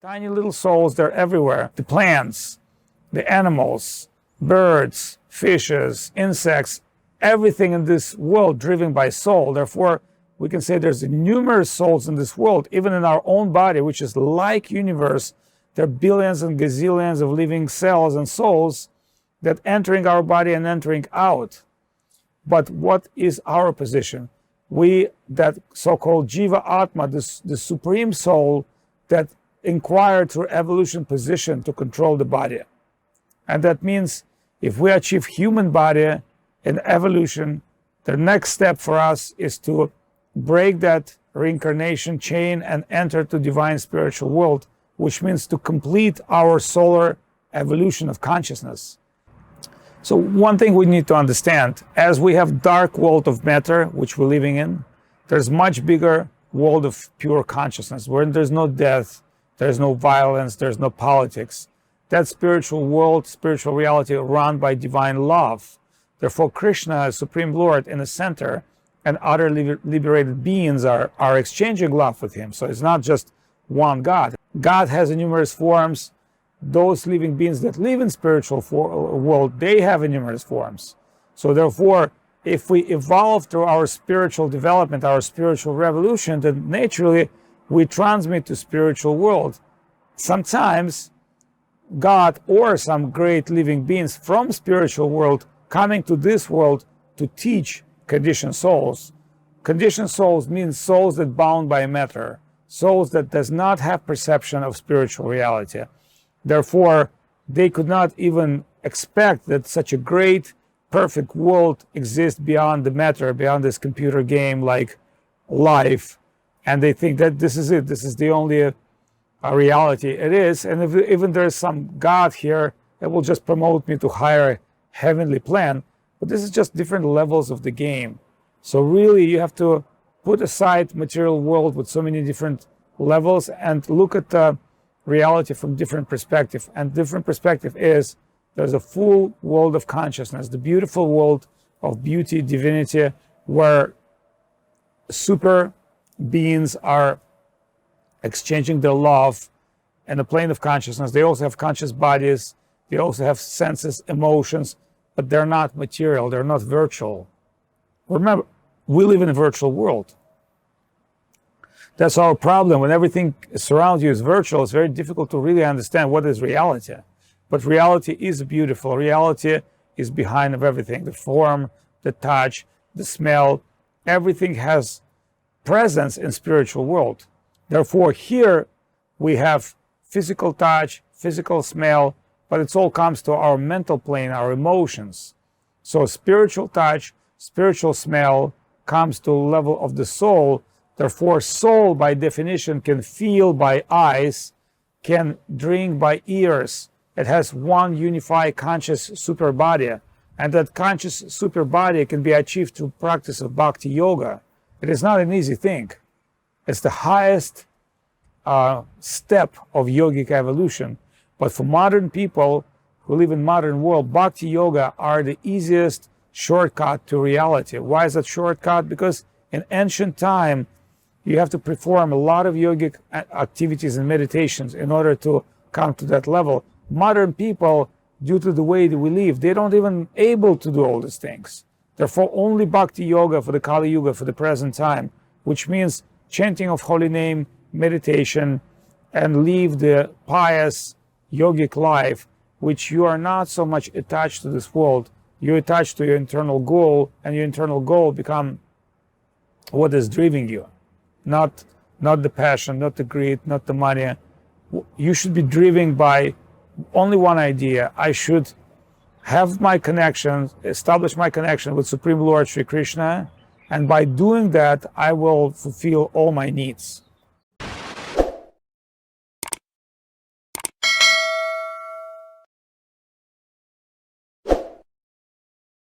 Tiny little souls, they're everywhere. The plants, the animals, birds, fishes, insects, everything in this world driven by soul. Therefore, we can say there's numerous souls in this world, even in our own body, which is like universe. There are billions and gazillions of living cells and souls that entering our body and entering out. But what is our position? We, that so-called Jiva Atma, the supreme soul that inquired through evolution position to control the body. And that means if we achieve human body in evolution, the next step for us is to break that reincarnation chain and enter to divine spiritual world, which means to complete our solar evolution of consciousness. So one thing we need to understand, as we have dark world of matter, which we're living in, there's much bigger world of pure consciousness, where there's no death, there's no violence, there's no politics. That spiritual world, spiritual reality run by divine love. Therefore, Krishna, as Supreme Lord in the center, and other liberated beings are exchanging love with him. So it's not just one God. God has numerous forms. Those living beings that live in spiritual world, they have numerous forms. So therefore, if we evolve through our spiritual development, our spiritual revolution, then naturally we transmit to spiritual world. Sometimes God or some great living beings from spiritual world coming to this world to teach conditioned souls. Conditioned souls means souls that bound by matter, souls that does not have perception of spiritual reality. Therefore, they could not even expect that such a great, perfect world exists beyond the matter, beyond this computer game like life. And they think that this is it, this is the only reality it is. And if even there's some God here that will just promote me to higher heavenly plan, but this is just different levels of the game. So really you have to put aside material world with so many different levels and look at the reality from different perspective. And different perspective is there's a full world of consciousness, the beautiful world of beauty, divinity, where super beings are exchanging their love in the plane of consciousness. They also have conscious bodies, they also have senses, emotions, but they're not material, they're not virtual. Remember, we live in a virtual world. That's our problem. When everything surrounds you is virtual, it's very difficult to really understand what is reality. But reality is beautiful. Reality is behind of everything. The form, the touch, the smell, everything has presence in spiritual world. Therefore, here we have physical touch, physical smell, but it all comes to our mental plane, our emotions. So spiritual touch, spiritual smell comes to the level of the soul. Therefore, soul by definition can feel by eyes, can drink by ears. It has one unified conscious super body. And that conscious super body can be achieved through practice of bhakti yoga. It is not an easy thing. It's the highest step of yogic evolution. But for modern people who live in modern world, bhakti yoga are the easiest shortcut to reality. Why is that shortcut? Because in ancient time, you have to perform a lot of yogic activities and meditations in order to come to that level. Modern people, due to the way that we live, they don't even able to do all these things. Therefore, only bhakti yoga for the Kali Yuga, for the present time, which means chanting of holy name, meditation, and live the pious yogic life, which you are not so much attached to this world. You're attached to your internal goal, and your internal goal become what is driving you. Not the passion, not the greed, not the money. You should be driven by only one idea. I should have my connection, establish my connection with Supreme Lord Sri Krishna, and by doing that, I will fulfill all my needs.